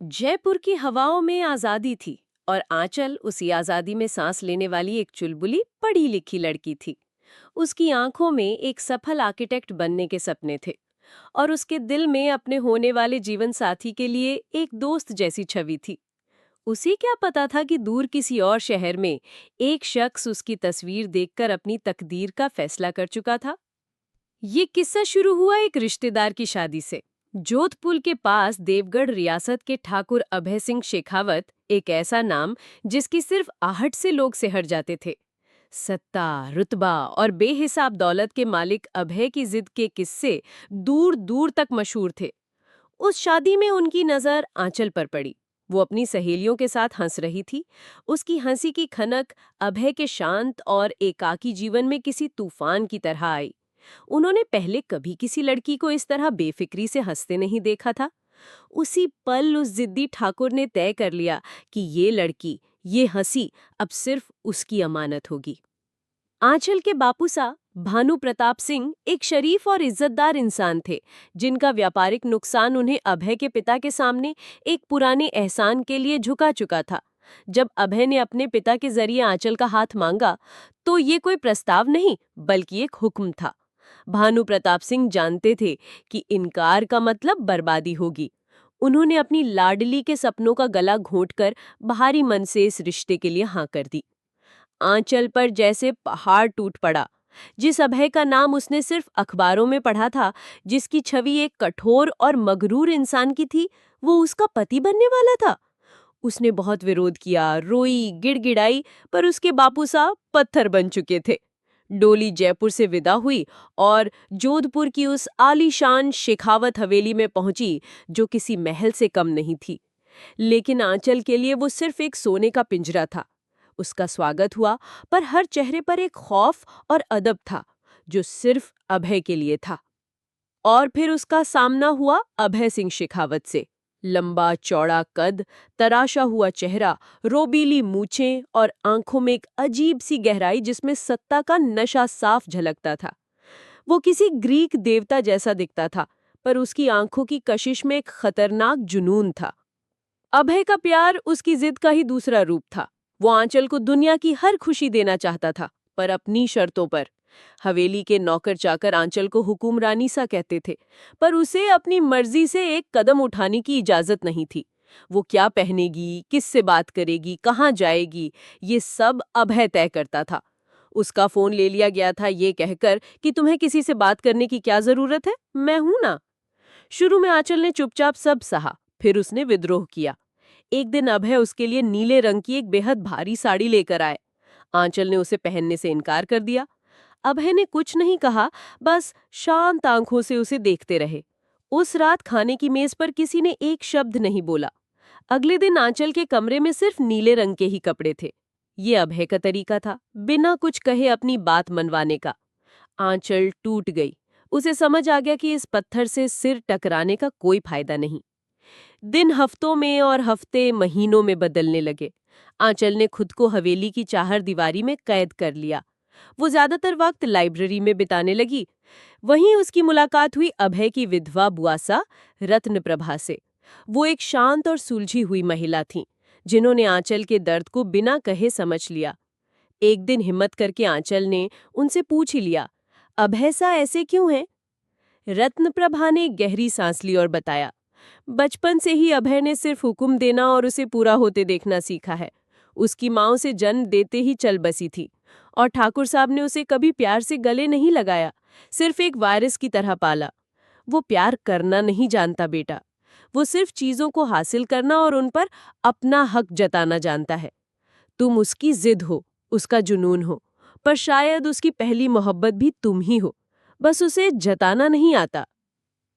जयपुर की हवाओं में आजादी थी और आंचल उसी आजादी में सांस लेने वाली एक चुलबुली पढ़ी लिखी लड़की थी। उसकी आंखों में एक सफल आर्किटेक्ट बनने के सपने थे और उसके दिल में अपने होने वाले जीवन साथी के लिए एक दोस्त जैसी छवि थी। उसे क्या पता था कि दूर किसी और शहर में एक शख्स उसकी तस्वीर देखकर अपनी तकदीर का फैसला कर चुका था। ये किस्सा शुरू हुआ एक रिश्तेदार की शादी से। जोधपुर के पास देवगढ़ रियासत के ठाकुर अभय सिंह शेखावत, एक ऐसा नाम जिसकी सिर्फ आहट से लोग सिहर जाते थे। सत्ता, रुतबा और बेहिसाब दौलत के मालिक अभय की जिद के किस्से दूर दूर तक मशहूर थे। उस शादी में उनकी नजर आंचल पर पड़ी। वो अपनी सहेलियों के साथ हंस रही थी। उसकी हंसी की खनक अभय के शांत और एकाकी जीवन में किसी तूफान की तरह आई। उन्होंने पहले कभी किसी लड़की को इस तरह बेफिक्री से हंसते नहीं देखा था। उसी पल उस जिद्दी ठाकुर ने तय कर लिया कि ये लड़की, ये हंसी अब सिर्फ उसकी अमानत होगी। आंचल के बापू साहब भानु प्रताप सिंह एक शरीफ और इज्जतदार इंसान थे, जिनका व्यापारिक नुकसान उन्हें अभय के पिता के सामने एक पुराने एहसान के लिए झुका चुका था। जब अभय ने अपने पिता के जरिए आंचल का हाथ मांगा, तो ये कोई प्रस्ताव नहीं बल्कि एक हुक्म था। भानु प्रताप सिंह जानते थे कि इनकार का मतलब बर्बादी होगी। उन्होंने अपनी लाडली के सपनों का गला घोंटकर भारी मन से इस रिश्ते के लिए हाँ कर दी। आंचल पर जैसे पहाड़ टूट पड़ा। जिस अभय का नाम उसने सिर्फ अखबारों में पढ़ा था, जिसकी छवि एक कठोर और मगरूर इंसान की थी, वो उसका पति बनने वाला था। उसने बहुत विरोध किया, रोई, गिड़गिड़ाई, पर उसके बापू साहब पत्थर बन चुके थे। डोली जयपुर से विदा हुई और जोधपुर की उस आलीशान शेखावत हवेली में पहुंची, जो किसी महल से कम नहीं थी। लेकिन आंचल के लिए वो सिर्फ एक सोने का पिंजरा था। उसका स्वागत हुआ, पर हर चेहरे पर एक खौफ और अदब था, जो सिर्फ अभय के लिए था। और फिर उसका सामना हुआ अभय सिंह शेखावत से। लंबा चौड़ा कद, तराशा हुआ चेहरा, रोबीली मूछें और आंखों में एक अजीब सी गहराई जिसमें सत्ता का नशा साफ झलकता था। वो किसी ग्रीक देवता जैसा दिखता था, पर उसकी आंखों की कशिश में एक खतरनाक जुनून था। अभय का प्यार उसकी जिद का ही दूसरा रूप था। वो आंचल को दुनिया की हर खुशी देना चाहता था, पर अपनी शर्तों पर। हवेली के नौकर चाकर आंचल को हुकुमरानी सा कहते थे, पर उसे अपनी मर्जी से एक कदम उठाने की इजाजत नहीं थी। वो क्या पहनेगी, किससे बात करेगी, कहाँ जाएगी, ये सब अभय तय करता था। उसका फोन ले लिया गया था ये कहकर कि तुम्हें किसी से बात करने की क्या जरूरत है, मैं हूं ना। शुरू में आंचल ने चुपचाप सब सहा, फिर उसने विद्रोह किया। एक दिन अभय उसके लिए नीले रंग की एक बेहद भारी साड़ी लेकर आए। आंचल ने उसे पहनने से इनकार कर दिया। अभय ने कुछ नहीं कहा, बस शांत आंखों से उसे देखते रहे। उस रात खाने की मेज पर किसी ने एक शब्द नहीं बोला। अगले दिन आंचल के कमरे में सिर्फ नीले रंग के ही कपड़े थे। ये अभय का तरीका था, बिना कुछ कहे अपनी बात मनवाने का। आंचल टूट गई। उसे समझ आ गया कि इस पत्थर से सिर टकराने का कोई फायदा नहीं। दिन हफ्तों में और हफ्ते महीनों में बदलने लगे। आंचल ने खुद को हवेली की चाहर दीवारी में कैद कर लिया। वो ज्यादातर वक्त लाइब्रेरी में बिताने लगी। वहीं उसकी मुलाकात हुई अभय की विधवा बुआसा रत्न प्रभा से। वो एक शांत और सुलझी हुई महिला थीं, जिन्होंने आंचल के दर्द को बिना कहे समझ लिया। एक दिन हिम्मत करके आंचल ने उनसे पूछ ही लिया, अभय सा ऐसे क्यों हैं? रत्न प्रभा ने गहरी सांस ली और बताया, बचपन से ही अभय ने सिर्फ हुक्म देना और उसे पूरा होते देखना सीखा है। उसकी माँ उसे जन्म देते ही चल बसी थी और ठाकुर साहब ने उसे कभी प्यार से गले नहीं लगाया, सिर्फ एक वायरस की तरह पाला। वो प्यार करना नहीं जानता बेटा, वो सिर्फ चीजों को हासिल करना और उन पर अपना हक जताना जानता है। तुम उसकी जिद हो, उसका जुनून हो, पर शायद उसकी पहली मोहब्बत भी तुम ही हो, बस उसे जताना नहीं आता।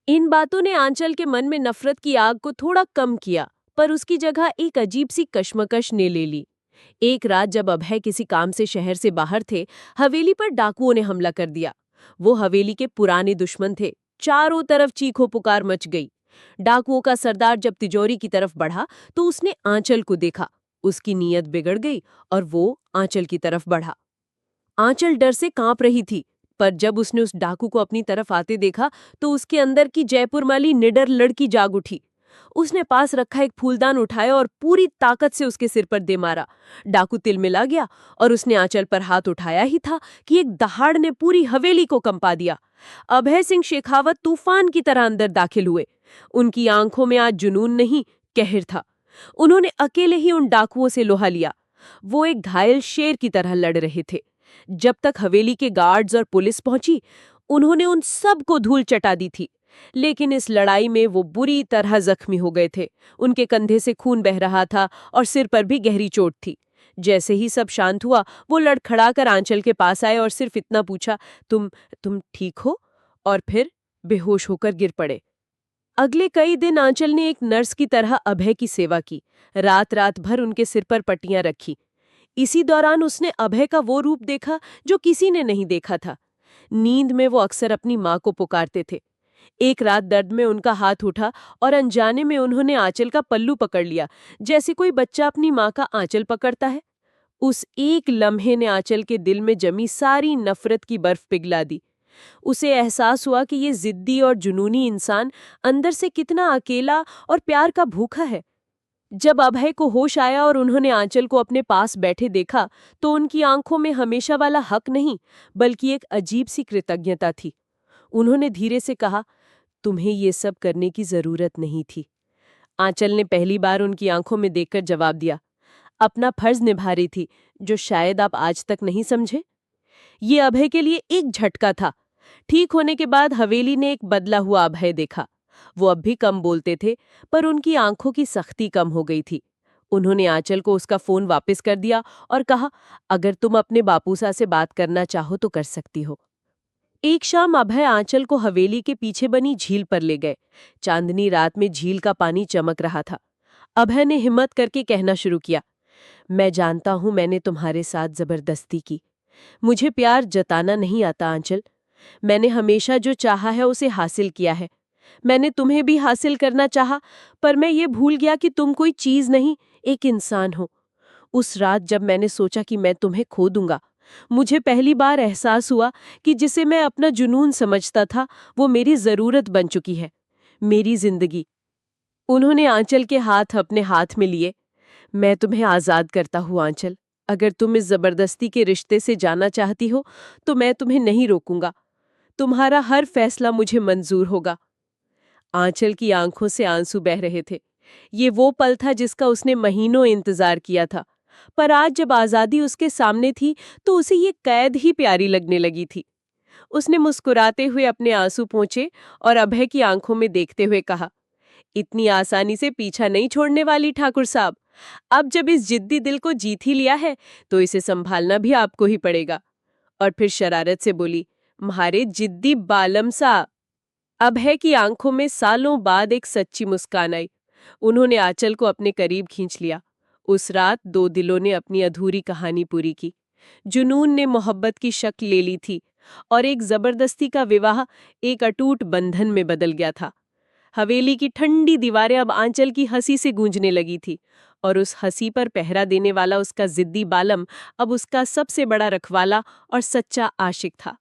इन बातों ने आंचल के मन में नफरत की आग को थोड़ा कम किया, पर उसकी जगह एक अजीब सी कश्मकश ने ले ली। एक रात जब अभय किसी काम से शहर से बाहर थे, हवेली पर डाकुओं ने हमला कर दिया। वो हवेली के पुराने दुश्मन थे। चारों तरफ चीखो पुकार मच गई। डाकुओं का सरदार जब तिजोरी की तरफ बढ़ा, तो उसने आंचल को देखा। उसकी नीयत बिगड़ गई और वो आंचल की तरफ बढ़ा। आंचल डर से कांप रही थी, पर जब उसने उस डाकू को अपनी तरफ आते देखा, तो उसके अंदर की जयपुर वाली निडर लड़की जाग उठी। उसने पास रखा एक फूलदान उठाया और पूरी ताकत से उसके सिर पर दे मारा। डाकू तिलमिला गया और उसने आंचल पर हाथ उठाया ही था कि एक दहाड़ ने पूरी हवेली को कंपा दिया। अभय सिंह शेखावत तूफान की तरह अंदर दाखिल हुए। उनकी आंखों में आज जुनून नहीं, कहर था। उन्होंने अकेले ही उन डाकुओं से लोहा लिया। वो एक घायल शेर की तरह लड़ रहे थे। जब तक हवेली के गार्ड्स और पुलिस पहुंची, उन्होंने उन सब को धूल चटा दी थी। लेकिन इस लड़ाई में वो बुरी तरह जख्मी हो गए थे। उनके कंधे से खून बह रहा था और सिर पर भी गहरी चोट थी। जैसे ही सब शांत हुआ, वो लड़खड़ाकर आंचल के पास आए और सिर्फ इतना पूछा, तुम ठीक हो? और फिर बेहोश होकर गिर पड़े। अगले कई दिन आंचल ने एक नर्स की तरह अभय की सेवा की। रात रात भर उनके सिर पर पट्टियां रखी। इसी दौरान उसने अभय का वो रूप देखा जो किसी ने नहीं देखा था। नींद में वो अक्सर अपनी माँ को पुकारते थे। एक रात दर्द में उनका हाथ उठा और अनजाने में उन्होंने आंचल का पल्लू पकड़ लिया, जैसे कोई बच्चा अपनी माँ का आंचल पकड़ता है। उस एक लम्हे ने आंचल के दिल में जमी सारी नफरत की बर्फ पिघला दी। उसे एहसास हुआ कि ये जिद्दी और जुनूनी इंसान अंदर से कितना अकेला और प्यार का भूखा है। जब अभय को होश आया और उन्होंने आंचल को अपने पास बैठे देखा, तो उनकी आंखों में हमेशा वाला हक नहीं, बल्कि एक अजीब सी कृतज्ञता थी। उन्होंने धीरे से कहा, तुम्हें ये सब करने की जरूरत नहीं थी। आंचल ने पहली बार उनकी आंखों में देखकर जवाब दिया, अपना फर्ज निभा रही थी, जो शायद आप आज तक नहीं समझे। ये अभय के लिए एक झटका था। ठीक होने के बाद हवेली ने एक बदला हुआ अभय देखा। वो अब भी कम बोलते थे, पर उनकी आंखों की सख्ती कम हो गई थी। उन्होंने आंचल को उसका फोन वापस कर दिया और कहा, अगर तुम अपने बापूसा से बात करना चाहो तो कर सकती हो। एक शाम अभय आंचल को हवेली के पीछे बनी झील पर ले गए। चांदनी रात में झील का पानी चमक रहा था। अभय ने हिम्मत करके कहना शुरू किया, मैं जानता हूं मैंने तुम्हारे साथ जबरदस्ती की। मुझे प्यार जताना नहीं आता आंचल। मैंने हमेशा जो चाहा है उसे हासिल किया है। मैंने तुम्हें भी हासिल करना चाहा, पर मैं ये भूल गया कि तुम कोई चीज नहीं, एक इंसान हो। उस रात जब मैंने सोचा कि मैं तुम्हें खो दूंगा, मुझे पहली बार एहसास हुआ कि जिसे मैं अपना जुनून समझता था, वो मेरी जरूरत बन चुकी है, मेरी जिंदगी। उन्होंने आंचल के हाथ अपने हाथ में लिए। मैं तुम्हें आजाद करता हूँ आंचल। अगर तुम इस जबरदस्ती के रिश्ते से जाना चाहती हो, तो मैं तुम्हें नहीं रोकूंगा। तुम्हारा हर फैसला मुझे मंजूर होगा। आंचल की आंखों से आंसू बह रहे थे। ये वो पल था जिसका उसने महीनों इंतजार किया था, पर आज जब आजादी उसके सामने थी, तो उसे ये कैद ही प्यारी लगने लगी थी। उसने मुस्कुराते हुए अपने आंसू पोंछे और अभय की आंखों में देखते हुए कहा, इतनी आसानी से पीछा नहीं छोड़ने वाली ठाकुर साहब। अब जब इस जिद्दी दिल को जीत ही लिया है, तो इसे संभालना भी आपको ही पड़ेगा। और फिर शरारत से बोली, म्हारे जिद्दी बालम सा। अभय की आंखों में सालों बाद एक सच्ची मुस्कान आई। उन्होंने आंचल को अपने करीब खींच लिया। उस रात दो दिलों ने अपनी अधूरी कहानी पूरी की। जुनून ने मोहब्बत की शक्ल ले ली थी और एक जबरदस्ती का विवाह एक अटूट बंधन में बदल गया था। हवेली की ठंडी दीवारें अब आंचल की हंसी से गूंजने लगी थी, और उस हंसी पर पहरा देने वाला उसका जिद्दी बालम अब उसका सबसे बड़ा रखवाला और सच्चा आशिक था।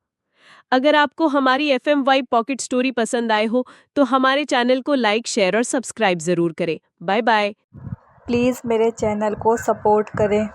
अगर आपको हमारी FM वाइब पॉकेट स्टोरी पसंद आए हो, तो हमारे चैनल को लाइक, शेयर और सब्सक्राइब जरूर करें। Bye bye. प्लीज़ मेरे चैनल को सपोर्ट करें।